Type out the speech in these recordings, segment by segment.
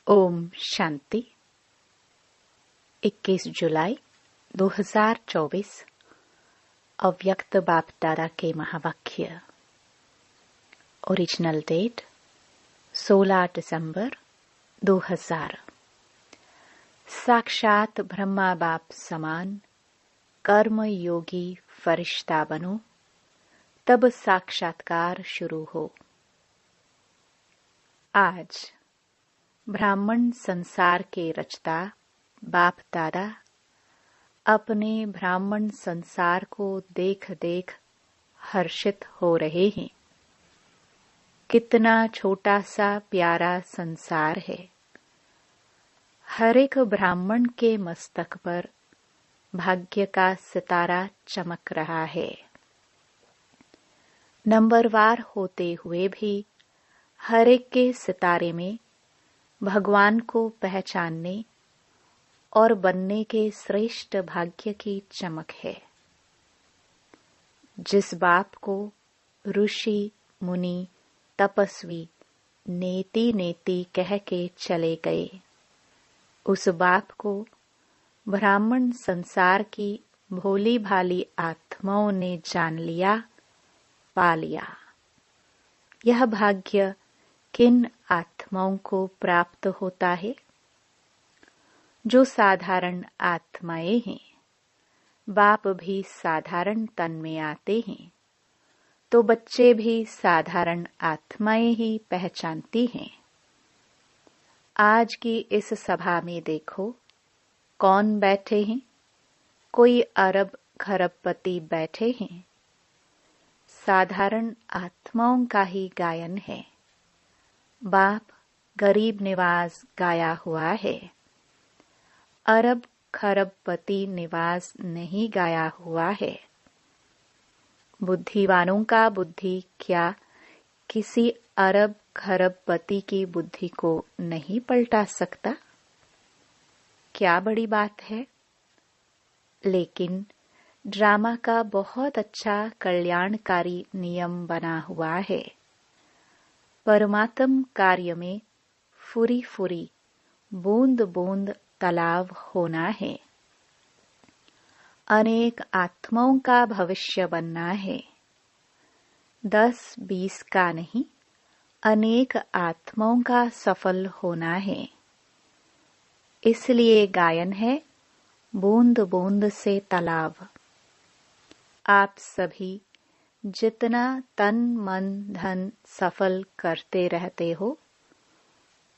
ओम शांति। 21 जुलाई 2024 अव्यक्त बाप दादा के महावाक्य। ओरिजिनल डेट 16 दिसंबर 2000। साक्षात ब्रह्मा बाप समान कर्म योगी फरिश्ता बनो, तब साक्षात्कार शुरू हो। आज ब्राह्मण संसार के रचता बाप दादा अपने ब्राह्मण संसार को देख देख हर्षित हो रहे हैं। कितना छोटा सा प्यारा संसार है। हर एक ब्राह्मण के मस्तक पर भाग्य का सितारा चमक रहा है। नंबरवार होते हुए भी हर एक के सितारे में भगवान को पहचानने और बनने के श्रेष्ठ भाग्य की चमक है। जिस बाप को ऋषि मुनि तपस्वी नेति नेति कह के चले गए, उस बाप को ब्राह्मण संसार की भोली भाली आत्माओं ने जान लिया, पा लिया। यह भाग्य किन आत्माओं को प्राप्त होता है? जो साधारण आत्माएं हैं। बाप भी साधारण तन में आते हैं, तो बच्चे भी साधारण आत्माएं ही पहचानती हैं। आज की इस सभा में देखो, कौन बैठे हैं? कोई अरब खरबपति बैठे हैं। साधारण आत्माओं का ही गायन है। बाप गरीब निवास गाया हुआ है। अरब खरबपति निवास नहीं गाया हुआ है। बुद्धिवानों का बुद्धि क्या किसी अरब खरबपति की बुद्धि को नहीं पलटा सकता? क्या बड़ी बात है। लेकिन ड्रामा का बहुत अच्छा कल्याणकारी नियम बना हुआ है। परमात्म कार्य में फुरी फुरी बूंद बूंद तालाब होना है। अनेक आत्माओं का भविष्य बनना है। 10-20 का नहीं, अनेक आत्माओं का सफल होना है। इसलिए गायन है बूंद बूंद से तालाब। आप सभी जितना तन मन धन सफल करते रहते हो,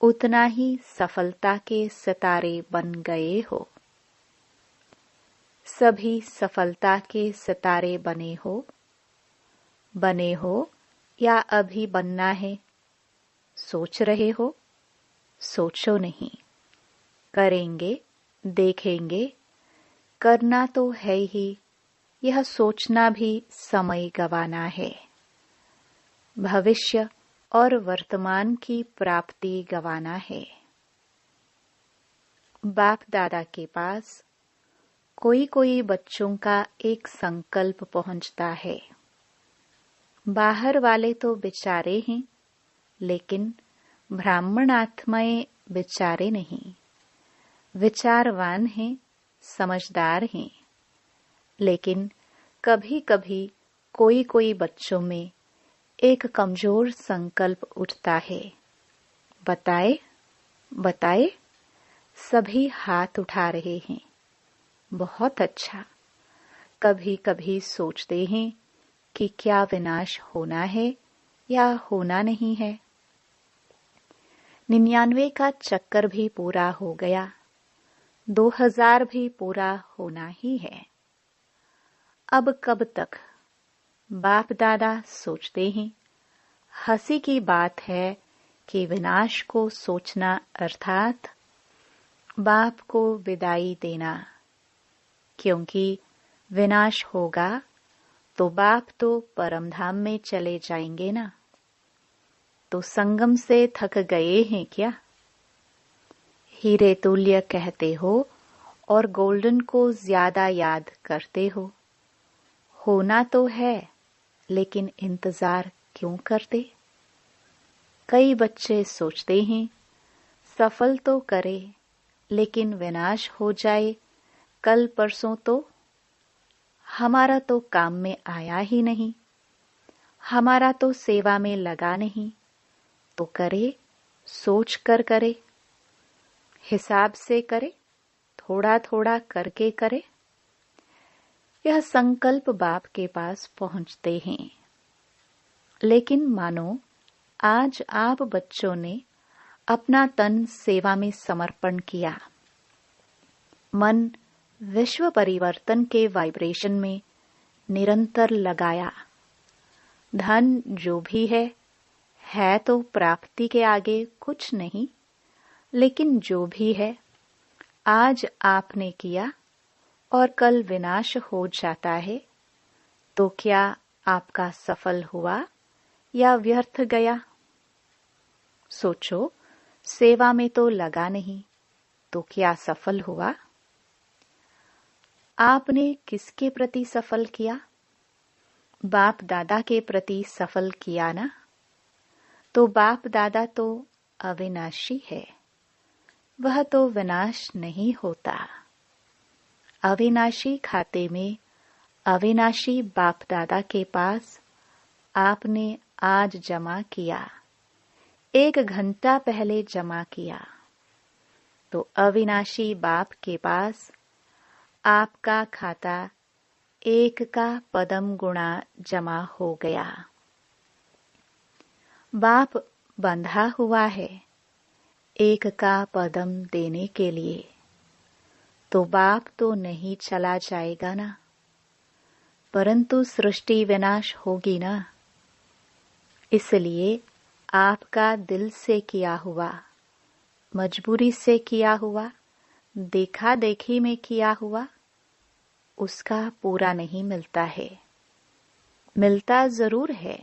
उतना ही सफलता के सितारे बन गए हो। सभी सफलता के सितारे बने हो या अभी बनना है? सोच रहे हो? सोचो नहीं। करेंगे, देखेंगे। करना तो है ही, यह सोचना भी समय गंवाना है। भविष्य और वर्तमान की प्राप्ति गंवाना है। बाप दादा के पास कोई कोई बच्चों का एक संकल्प पहुंचता है। बाहर वाले तो बेचारे हैं, लेकिन ब्राह्मण आत्माएं बेचारे नहीं। विचारवान हैं, समझदार हैं। लेकिन कभी कभी कोई कोई बच्चों में एक कमजोर संकल्प उठता है। बताए बताए, सभी हाथ उठा रहे हैं। बहुत अच्छा। कभी कभी सोचते हैं कि क्या विनाश होना है या होना नहीं है। 99 का चक्कर भी पूरा हो गया, 2000 भी पूरा होना ही है। अब कब तक? बाप दादा सोचते हैं। हंसी की बात है कि विनाश को सोचना अर्थात बाप को विदाई देना। क्योंकि विनाश होगा तो बाप तो परमधाम में चले जाएंगे ना। तो संगम से थक गए हैं क्या? हीरे तुल्य कहते हो और गोल्डन को ज्यादा याद करते हो। होना तो है, लेकिन इंतजार क्यों करते? कई बच्चे सोचते हैं सफल तो करे लेकिन विनाश हो जाए कल परसों तो हमारा तो काम में आया ही नहीं, हमारा तो सेवा में लगा नहीं, तो करे सोच कर करे, हिसाब से करे, थोड़ा थोड़ा करके करे। यह संकल्प बाप के पास पहुंचते हैं। लेकिन मानो आज आप बच्चों ने अपना तन सेवा में समर्पण किया, मन विश्व परिवर्तन के वाइब्रेशन में निरंतर लगाया। धन जो भी है तो प्राप्ति के आगे कुछ नहीं, लेकिन जो भी है आज आपने किया और कल विनाश हो जाता है, तो क्या आपका सफल हुआ या व्यर्थ गया? सोचो, सेवा में तो लगा नहीं, तो क्या सफल हुआ? आपने किसके प्रति सफल किया? बाप दादा के प्रति सफल किया ना? तो बाप दादा तो अविनाशी है, वह तो विनाश नहीं होता। अविनाशी खाते में अविनाशी बाप दादा के पास आपने आज जमा किया, 1 घंटा पहले जमा किया, तो अविनाशी बाप के पास आपका खाता 1 का पदम गुणा जमा हो गया। बाप बंधा हुआ है 1 का पदम देने के लिए, तो बाप तो नहीं चला जाएगा ना, परंतु सृष्टि विनाश होगी ना। इसलिए आपका दिल से किया हुआ, मजबूरी से किया हुआ, देखा देखी में किया हुआ, उसका पूरा नहीं मिलता है। मिलता जरूर है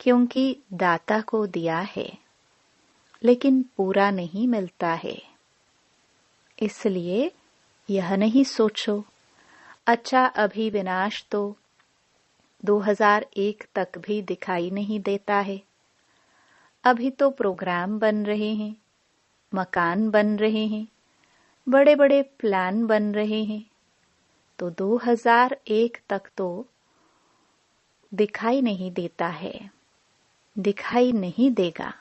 क्योंकि दाता को दिया है, लेकिन पूरा नहीं मिलता है। इसलिए यह नहीं सोचो अच्छा अभी विनाश तो 2001 तक भी दिखाई नहीं देता है, अभी तो प्रोग्राम बन रहे हैं, मकान बन रहे हैं, बड़े बड़े प्लान बन रहे हैं, तो 2001 तक तो दिखाई नहीं देता है, दिखाई नहीं देगा।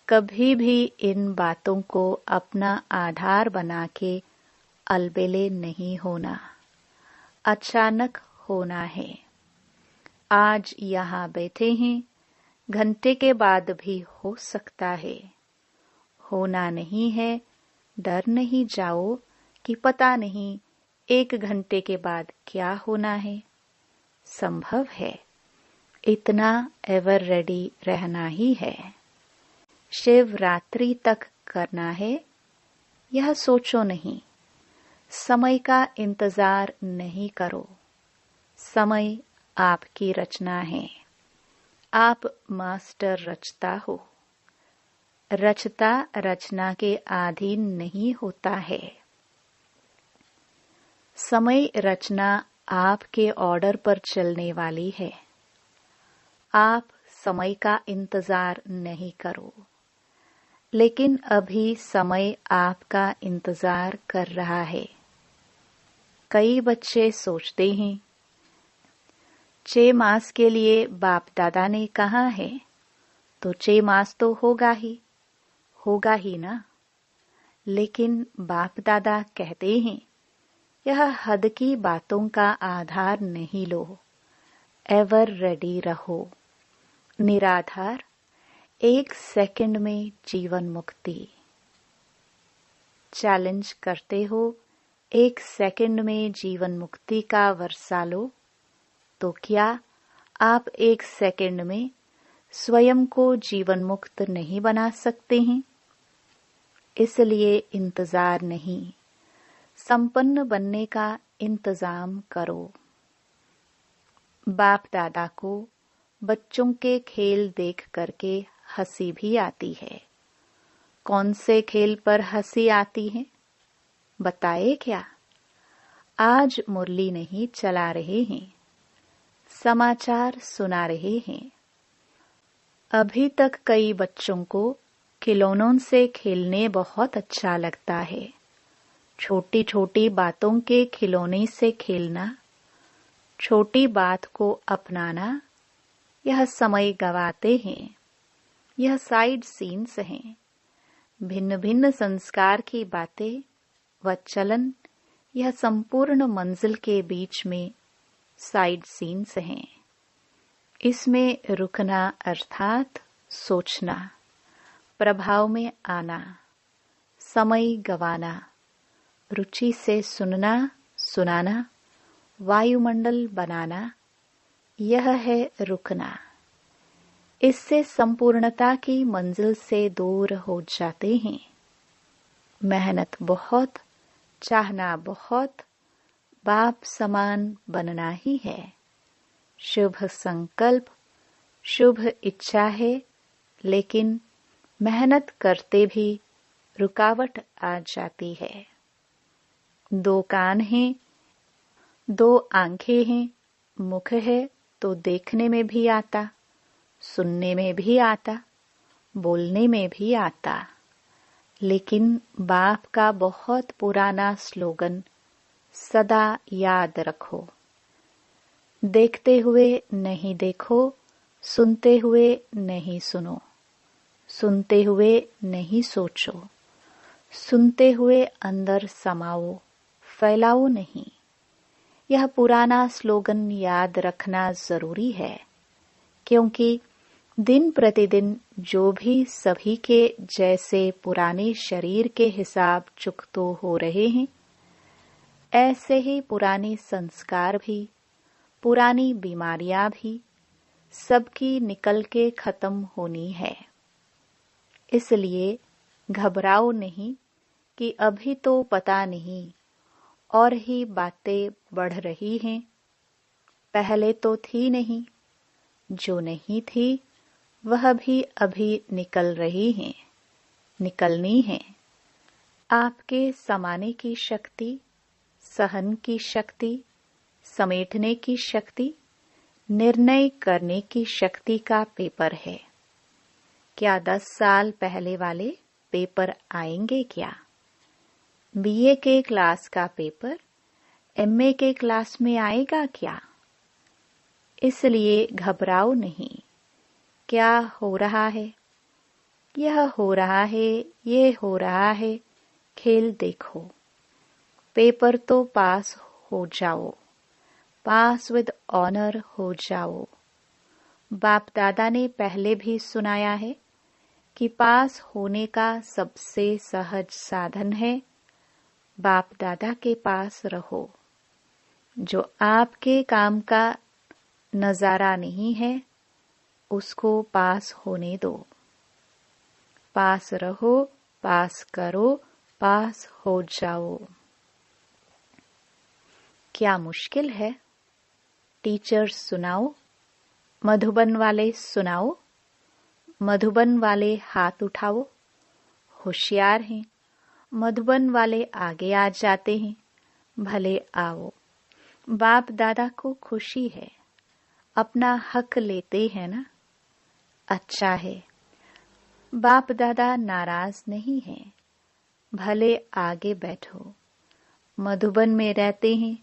कभी भी इन बातों को अपना आधार बना के अलबेले नहीं होना, अचानक होना है। आज यहाँ बैठे हैं, घंटे के बाद भी हो सकता है। होना नहीं है, डर नहीं जाओ कि पता नहीं 1 घंटे के बाद क्या होना है। संभव है, इतना एवर रेडी रहना ही है। शिवरात्रि तक करना है, यह सोचो नहीं। समय का इंतजार नहीं करो, समय आपकी रचना है। आप मास्टर रचता हो, रचता रचना के अधीन नहीं होता है। समय रचना आपके ऑर्डर पर चलने वाली है। आप समय का इंतजार नहीं करो, लेकिन अभी समय आपका इंतजार कर रहा है। कई बच्चे सोचते हैं 6 मास के लिए बाप दादा ने कहा है, तो 6 मास तो होगा ही ना। लेकिन बाप दादा कहते हैं यह हद की बातों का आधार नहीं लो, एवर रेडी रहो। निराधार 1 सेकंड में जीवन मुक्ति। चैलेंज करते हो 1 सेकंड में जीवन मुक्ति का वर्षा लो, तो क्या आप 1 सेकंड में स्वयं को जीवन मुक्त नहीं बना सकते हैं? इसलिए इंतजार नहीं, संपन्न बनने का इंतजाम करो। बाप दादा को बच्चों के खेल देख करके हंसी भी आती है। कौन से खेल पर हंसी आती है बताए क्या? आज मुरली नहीं चला रहे हैं, समाचार सुना रहे हैं। अभी तक कई बच्चों को खिलौनों से खेलने बहुत अच्छा लगता है। छोटी छोटी बातों के खिलौने से खेलना, छोटी बात को अपनाना, यह समय गवाते हैं। यह साइड सीन्स हैं। भिन्न भिन्न संस्कार की बातें व चलन, यह संपूर्ण मंजिल के बीच में साइड सीन्स हैं। इसमें रुकना अर्थात सोचना, प्रभाव में आना, समय गवाना, रुचि से सुनना सुनाना, वायुमंडल बनाना, यह है रुकना। इससे संपूर्णता की मंजिल से दूर हो जाते हैं। मेहनत बहुत, चाहना बहुत, बाप समान बनना ही है। शुभ संकल्प, शुभ इच्छा है, लेकिन मेहनत करते भी रुकावट आ जाती है। 2 कान हैं, 2 आंखें हैं, मुख है तो देखने में भी आता, सुनने में भी आता, बोलने में भी आता। लेकिन बाप का बहुत पुराना स्लोगन सदा याद रखो। देखते हुए नहीं देखो, सुनते हुए नहीं सुनो, सुनते हुए नहीं सोचो, सुनते हुए अंदर समाओ, फैलाओ नहीं। यह पुराना स्लोगन याद रखना जरूरी है, क्योंकि दिन प्रतिदिन जो भी सभी के जैसे पुराने शरीर के हिसाब चुकतो हो रहे हैं, ऐसे ही पुराने संस्कार भी, पुरानी बीमारियां भी सबकी निकल के खत्म होनी है। इसलिए घबराओ नहीं कि अभी तो पता नहीं और ही बातें बढ़ रही हैं। पहले तो थी नहीं, जो नहीं थी वह भी अभी निकल रही है, निकलनी है। आपके समाने की शक्ति, सहन की शक्ति, समेटने की शक्ति, निर्णय करने की शक्ति का पेपर है। क्या 10 साल पहले वाले पेपर आएंगे क्या? बीए के क्लास का पेपर एमए के क्लास में आएगा क्या? इसलिए घबराओ नहीं। क्या हो रहा है? यह हो रहा है, ये हो रहा है, खेल देखो। पेपर तो पास हो जाओ, पास विद ऑनर हो जाओ। बाप दादा ने पहले भी सुनाया है कि पास होने का सबसे सहज साधन है बाप दादा के पास रहो। जो आपके काम का नजारा नहीं है, उसको पास होने दो। पास रहो, पास करो, पास हो जाओ। क्या मुश्किल है? टीचर्स सुनाओ, मधुबन वाले सुनाओ, मधुबन वाले हाथ उठाओ। होशियार हैं, मधुबन वाले आगे आ जाते हैं, भले आओ। बाप दादा को खुशी है, अपना हक लेते हैं ना, अच्छा है। बाप दादा नाराज नहीं हैं, भले आगे बैठो। मधुबन में रहते हैं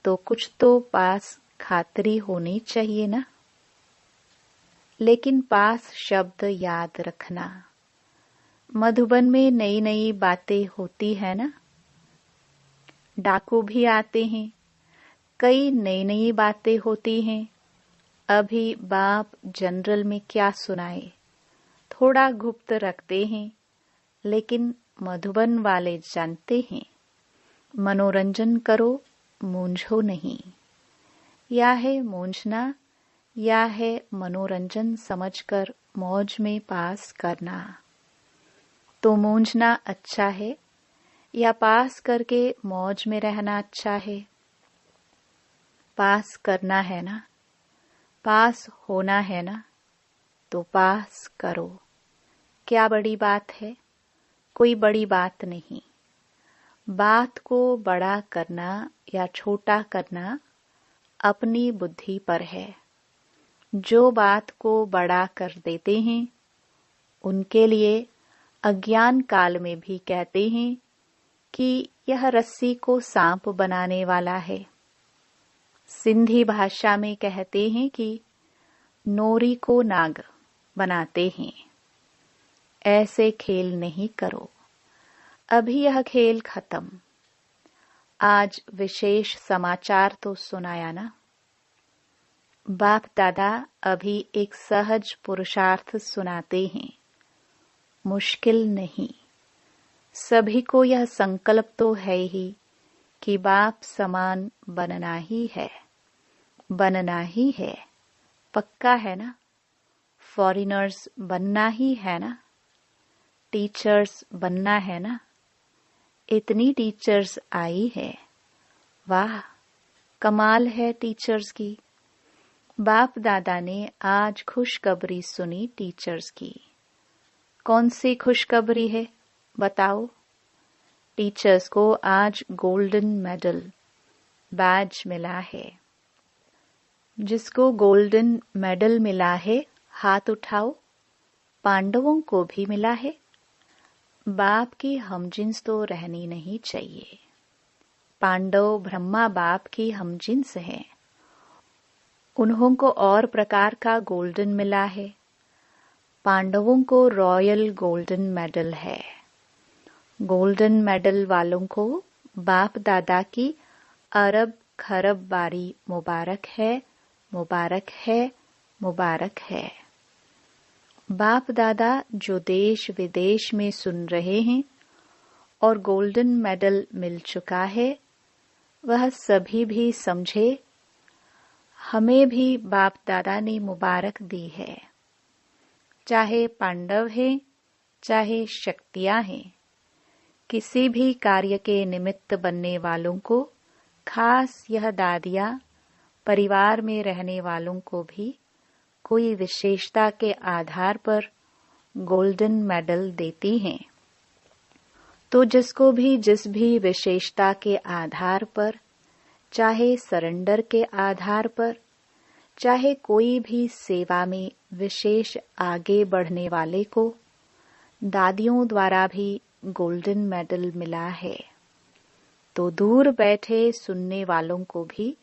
तो कुछ तो पास खातरी होनी चाहिए ना। लेकिन पास शब्द याद रखना। मधुबन में नई नई बातें होती है ना। डाकू भी आते हैं, कई नई नई बातें होती हैं। अभी बाप जनरल में क्या सुनाए, थोड़ा गुप्त रखते हैं, लेकिन मधुबन वाले जानते हैं। मनोरंजन करो, मूंझो नहीं। या है मूंझना, या है मनोरंजन समझकर मौज में पास करना। तो मूंझना अच्छा है या पास करके मौज में रहना अच्छा है? पास करना है ना, पास होना है ना, तो पास करो। क्या बड़ी बात है? कोई बड़ी बात नहीं। बात को बड़ा करना या छोटा करना अपनी बुद्धि पर है। जो बात को बड़ा कर देते हैं, उनके लिए अज्ञान काल में भी कहते हैं कि यह रस्सी को सांप बनाने वाला है। सिंधी भाषा में कहते हैं कि नोरी को नाग बनाते हैं। ऐसे खेल नहीं करो, अभी यह खेल खत्म। आज विशेष समाचार तो सुनाया ना। बाप दादा अभी एक सहज पुरुषार्थ सुनाते हैं, मुश्किल नहीं। सभी को यह संकल्प तो है ही कि बाप समान बनना ही है, बनना ही है। पक्का है ना? फॉरेनर्स बनना ही है ना? टीचर्स बनना है ना? इतनी टीचर्स आई है, वाह, कमाल है टीचर्स की। बाप दादा ने आज खुशखबरी सुनी टीचर्स की। कौन सी खुशखबरी है बताओ? टीचर्स को आज गोल्डन मेडल बैज मिला है। जिसको गोल्डन मेडल मिला है हाथ उठाओ। पांडवों को भी मिला है। बाप की हमजिन्स तो रहनी नहीं चाहिए। पांडव ब्रह्मा बाप की हमजिन्स है। उन्हों को और प्रकार का गोल्डन मिला है। पांडवों को रॉयल गोल्डन मेडल है। गोल्डन मेडल वालों को बाप दादा की अरब खरब बारी मुबारक है, मुबारक है, मुबारक है। बाप दादा जो देश विदेश में सुन रहे हैं और गोल्डन मेडल मिल चुका है, वह सभी भी समझे हमें भी बाप दादा ने मुबारक दी है। चाहे पांडव हैं, चाहे शक्तियां हैं, किसी भी कार्य के निमित्त बनने वालों को, खास यह दादियां परिवार में रहने वालों को भी कोई विशेषता के आधार पर गोल्डन मेडल देती हैं। तो जिसको भी जिस भी विशेषता के आधार पर, चाहे सरेंडर के आधार पर, चाहे कोई भी सेवा में विशेष आगे बढ़ने वाले को दादियों द्वारा भी गोल्डन मेडल मिला है, तो दूर बैठे सुनने वालों को भी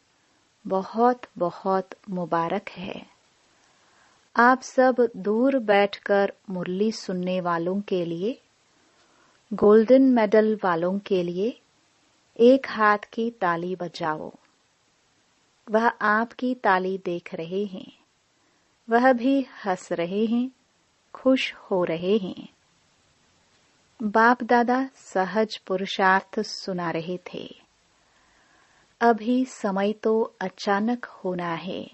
बहुत बहुत मुबारक है। आप सब दूर बैठकर मुरली सुनने वालों के लिए, गोल्डन मेडल वालों के लिए एक हाथ की ताली बजाओ। वह आपकी ताली देख रहे हैं, वह भी हंस रहे हैं, खुश हो रहे हैं। बाप दादा सहज पुरुषार्थ सुना रहे थे। अभी समय तो अचानक होना है।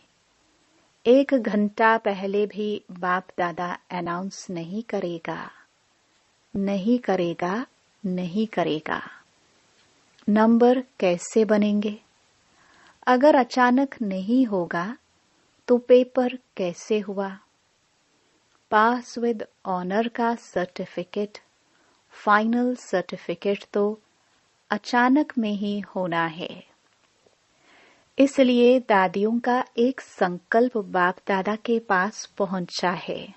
1 घंटा पहले भी बाप दादा अनाउंस नहीं करेगा, नहीं करेगा, नहीं करेगा। नंबर कैसे बनेंगे? अगर अचानक नहीं होगा तो पेपर कैसे हुआ? पास विद ऑनर का सर्टिफिकेट, फाइनल सर्टिफिकेट तो अचानक में ही होना है। इसलिए दादियों का एक संकल्प बाप दादा के पास पहुंचा है।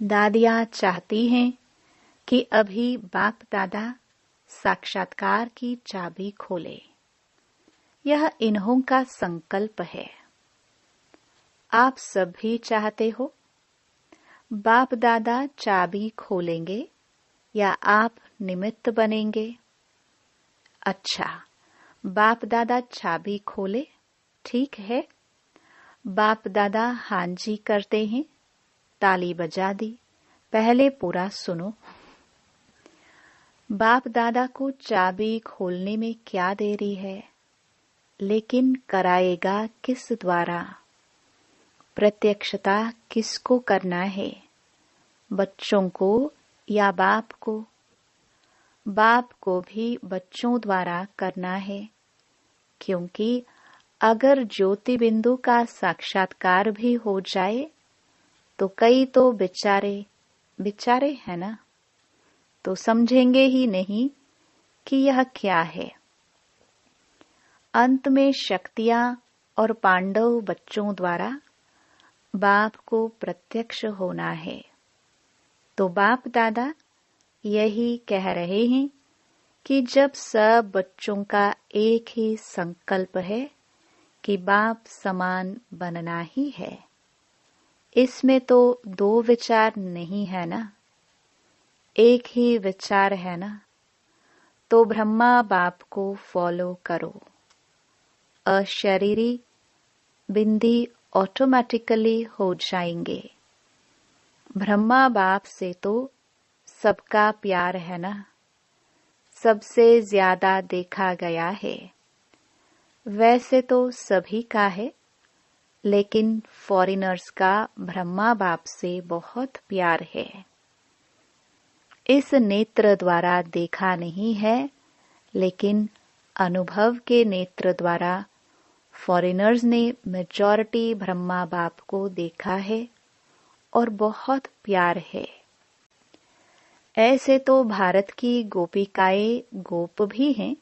दादियां चाहती हैं कि अभी बाप दादा साक्षात्कार की चाबी खोले। यह इन्हों का संकल्प है। आप सब भी चाहते हो? बाप दादा चाबी खोलेंगे या आप निमित्त बनेंगे? अच्छा, बाप दादा चाबी खोले, ठीक है। बाप दादा हाँ जी करते हैं, ताली बजा दी। पहले पूरा सुनो। बाप दादा को चाबी खोलने में क्या देरी है, लेकिन कराएगा किस द्वारा? प्रत्यक्षता किसको करना है, बच्चों को या बाप को? बाप को भी बच्चों द्वारा करना है, क्योंकि अगर ज्योति बिंदु का साक्षात्कार भी हो जाए तो कई तो बेचारे है ना, तो समझेंगे ही नहीं कि यह क्या है। अंत में शक्तियां और पांडव बच्चों द्वारा बाप को प्रत्यक्ष होना है। तो बाप दादा यही कह रहे हैं कि जब सब बच्चों का एक ही संकल्प है कि बाप समान बनना ही है, इसमें तो दो विचार नहीं है ना, एक ही विचार है ना, तो ब्रह्मा बाप को फॉलो करो। अशरीरी बिंदी ऑटोमेटिकली हो जाएंगे। ब्रह्मा बाप से तो सबका प्यार है ना, सबसे ज्यादा देखा गया है। वैसे तो सभी का है, लेकिन फॉरेनर्स का ब्रह्मा बाप से बहुत प्यार है। इस नेत्र द्वारा देखा नहीं है, लेकिन अनुभव के नेत्र द्वारा फॉरेनर्स ने मेजॉरिटी ब्रह्मा बाप को देखा है और बहुत प्यार है। ऐसे तो भारत की गोपिकाएं गोप भी हैं,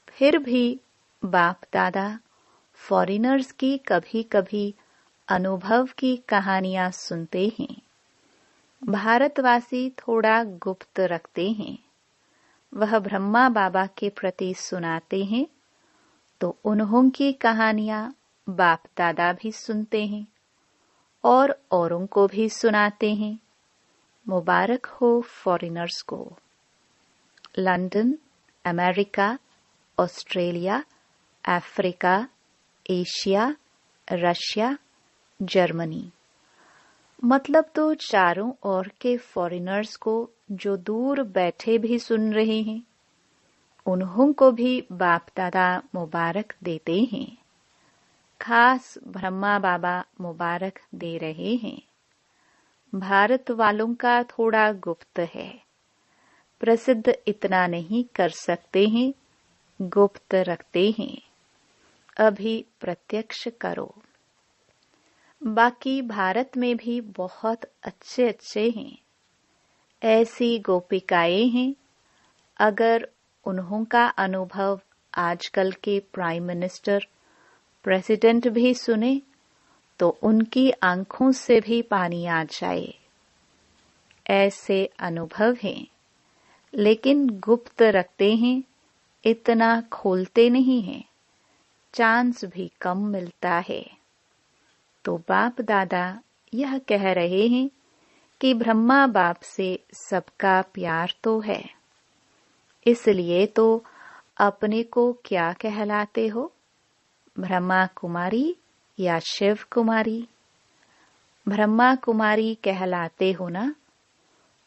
फिर भी बाप दादा फॉरेनर्स की कभी कभी अनुभव की कहानियां सुनते हैं। भारतवासी थोड़ा गुप्त रखते हैं। वह ब्रह्मा बाबा के प्रति सुनाते हैं, तो उन्हों की कहानियां बाप दादा भी सुनते हैं और औरों को भी सुनाते हैं। मुबारक हो फॉरेनर्स को। London, America, Australia, Africa, Asia, Russia, Germany, मतलब तो चारों ओर के फॉरेनर्स को जो दूर बैठे भी सुन रहे हैं, उन्हों को भी बाप दादा मुबारक देते हैं। खास ब्रह्मा बाबा मुबारक दे रहे हैं। भारत वालों का थोड़ा गुप्त है, प्रसिद्ध इतना नहीं कर सकते हैं, गुप्त रखते हैं। अभी प्रत्यक्ष करो। बाकी भारत में भी बहुत अच्छे अच्छे हैं, ऐसी गोपिकाएं हैं। अगर उन्हों का अनुभव आजकल के प्राइम मिनिस्टर, प्रेसिडेंट भी सुने तो उनकी आंखों से भी पानी आ जाए। ऐसे अनुभव हैं, लेकिन गुप्त रखते हैं, इतना खोलते नहीं हैं, चांस भी कम मिलता है। तो बाप दादा यह कह रहे हैं कि ब्रह्मा बाप से सबका प्यार तो है, इसलिए तो अपने को क्या कहलाते हो, ब्रह्मा कुमारी या शिव कुमारी? ब्रह्मा कुमारी कहलाते हो ना,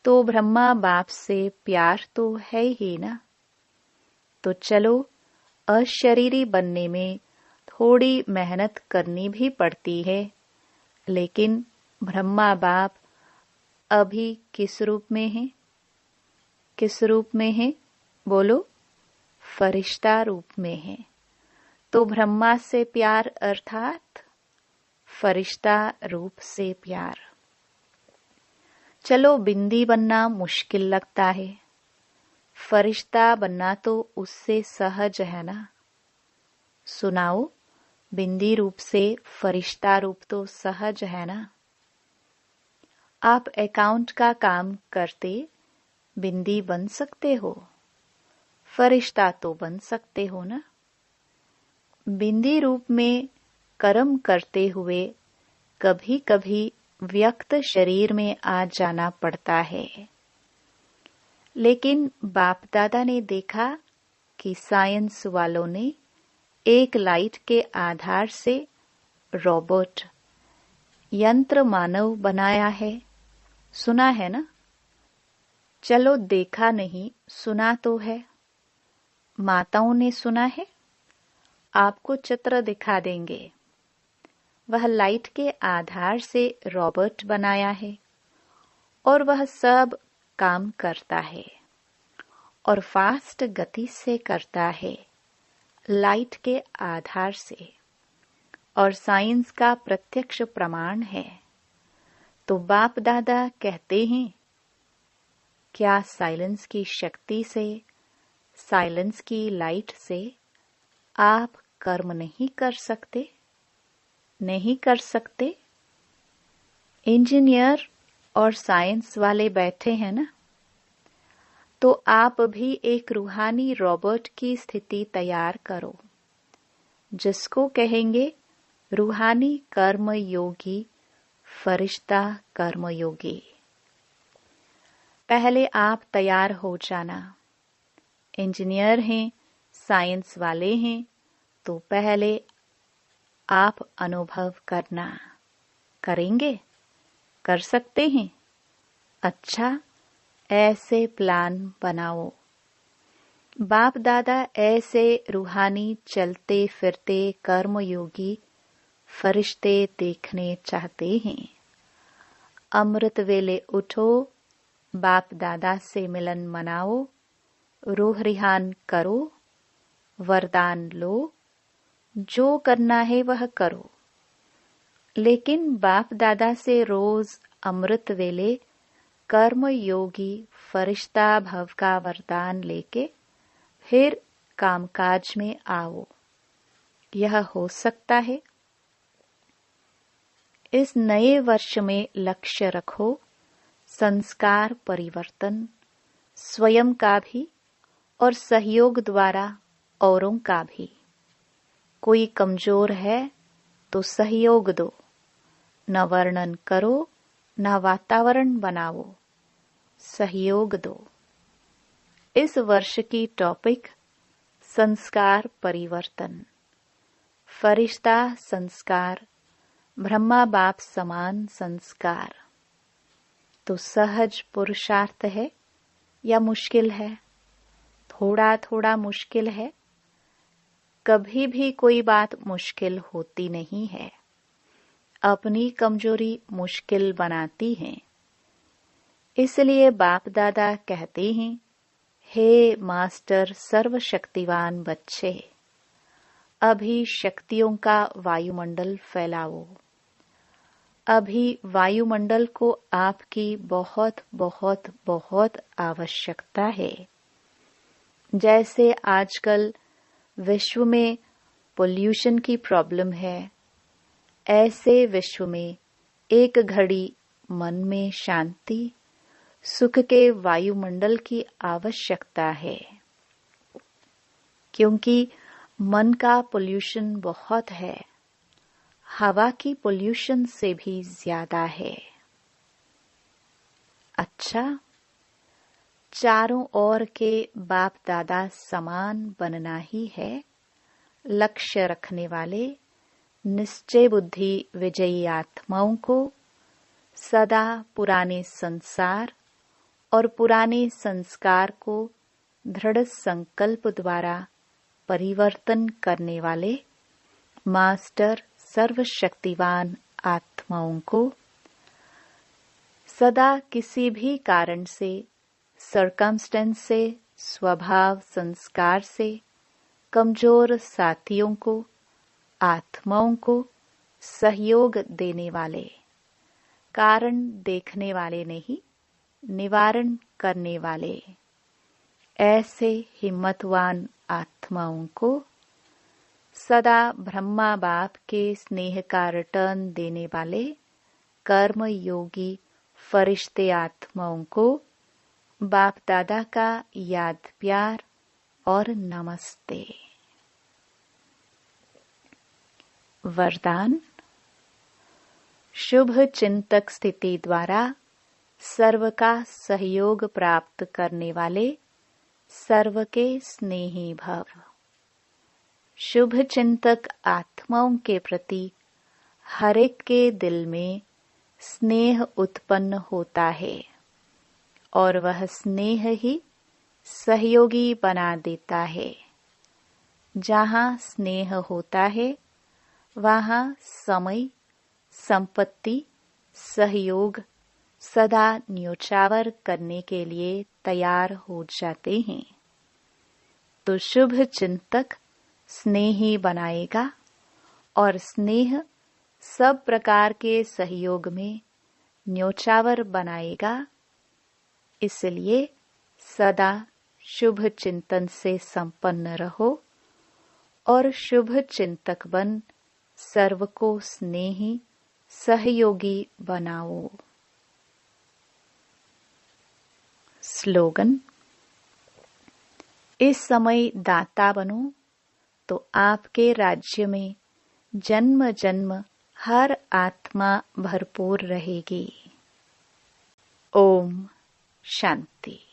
तो ब्रह्मा बाप से प्यार तो है ही ना। तो चलो, अशरीरी बनने में थोड़ी मेहनत करनी भी पड़ती है, लेकिन ब्रह्मा बाप अभी किस रूप में है? किस रूप में है? बोलो। फरिश्ता रूप में है। तो ब्रह्मा से प्यार अर्थात फरिश्ता रूप से प्यार। चलो, बिंदी बनना मुश्किल लगता है, फरिश्ता बनना तो उससे सहज है ना। सुनाओ, बिंदी रूप से फरिश्ता रूप तो सहज है ना। आप अकाउंट का काम करते बिंदी बन सकते हो, फरिश्ता तो बन सकते हो ना। बिंदी रूप में कर्म करते हुए कभी कभी व्यक्त शरीर में आ जाना पड़ता है, लेकिन बाप दादा ने देखा कि साइंस वालों ने एक लाइट के आधार से रोबोट, यंत्र मानव बनाया है। सुना है ना? चलो, देखा नहीं, सुना तो है। माताओं ने सुना है। आपको चित्र दिखा देंगे। वह लाइट के आधार से रोबोट बनाया है और वह सब काम करता है और फास्ट गति से करता है, लाइट के आधार से, और साइंस का प्रत्यक्ष प्रमाण है। तो बाप दादा कहते हैं, क्या साइलेंस की शक्ति से, साइलेंस की लाइट से आप कर्म नहीं कर सकते? नहीं कर सकते? इंजीनियर और साइंस वाले बैठे हैं ना, तो आप भी एक रूहानी रोबोट की स्थिति तैयार करो, जिसको कहेंगे रूहानी कर्मयोगी, फरिश्ता कर्मयोगी। पहले आप तैयार हो जाना। इंजीनियर हैं, साइंस वाले हैं, तो पहले आप अनुभव करना। करेंगे? कर सकते हैं? अच्छा, ऐसे प्लान बनाओ। बाप दादा ऐसे रूहानी चलते फिरते कर्मयोगी फरिश्ते देखने चाहते हैं। अमृत वेले उठो, बाप दादा से मिलन मनाओ, रूह रिहान करो, वरदान लो, जो करना है वह करो। लेकिन बाप दादा से रोज अमृत वेले कर्मयोगी फरिश्ता भव का वरदान लेके फिर कामकाज में आओ। यह हो सकता है? इस नए वर्ष में लक्ष्य रखो संस्कार परिवर्तन, स्वयं का भी और सहयोग द्वारा औरों का भी। कोई कमजोर है तो सहयोग दो, न वर्णन करो, न वातावरण बनाओ, सहयोग दो। इस वर्ष की टॉपिक संस्कार परिवर्तन, फरिश्ता संस्कार, ब्रह्मा बाप समान संस्कार। तो सहज पुरुषार्थ है या मुश्किल है? थोड़ा थोड़ा मुश्किल है। कभी भी कोई बात मुश्किल होती नहीं है। अपनी कमजोरी मुश्किल बनाती है। इसलिए बाप दादा कहते हैं, हे मास्टर सर्वशक्तिवान बच्चे, अभी शक्तियों का वायुमंडल फैलाओ। अभी वायुमंडल को आपकी बहुत बहुत बहुत आवश्यकता है। जैसे आजकल विश्व में पोल्यूशन की प्रॉब्लम है, ऐसे विश्व में एक घड़ी मन में शांति, सुख के वायुमंडल की आवश्यकता है। क्योंकि मन का पोल्यूशन बहुत है, हवा की पोल्यूशन से भी ज्यादा है। अच्छा, चारों ओर के बाप दादा समान बनना ही है। लक्ष्य रखने वाले निश्चय बुद्धि विजयी आत्माओं को सदा पुराने संसार और पुराने संस्कार को दृढ़ संकल्प द्वारा परिवर्तन करने वाले मास्टर सर्वशक्तिवान आत्माओं को सदा किसी भी कारण से, सर्कमस्टेंस से, स्वभाव संस्कार से कमजोर साथियों को, आत्माओं को सहयोग देने वाले, कारण देखने वाले नहीं, निवारण करने वाले ऐसे हिम्मतवान आत्माओं को सदा ब्रह्मा बाप के स्नेह का रिटर्न देने वाले कर्म योगी फरिश्ते आत्माओं को बाप दादा का याद प्यार और नमस्ते। वरदान। शुभ चिंतक स्थिति द्वारा सर्व का सहयोग प्राप्त करने वाले सर्व के स्नेही भव। शुभ चिंतक आत्माओं के प्रति हर एक के दिल में स्नेह उत्पन्न होता है और वह स्नेह ही सहयोगी बना देता है। जहाँ स्नेह होता है वहाँ समय, संपत्ति, सहयोग सदा न्योछावर करने के लिए तैयार हो जाते हैं। तो शुभ चिंतक स्नेही बनाएगा और स्नेह सब प्रकार के सहयोग में न्योछावर बनाएगा। इसलिए सदा शुभ चिंतन से संपन्न रहो और शुभ चिंतक बन सर्व को स्नेही सहयोगी बनाओ। स्लोगन। इस समय दाता बनो तो आपके राज्य में जन्म जन्म हर आत्मा भरपूर रहेगी। ओम शांति।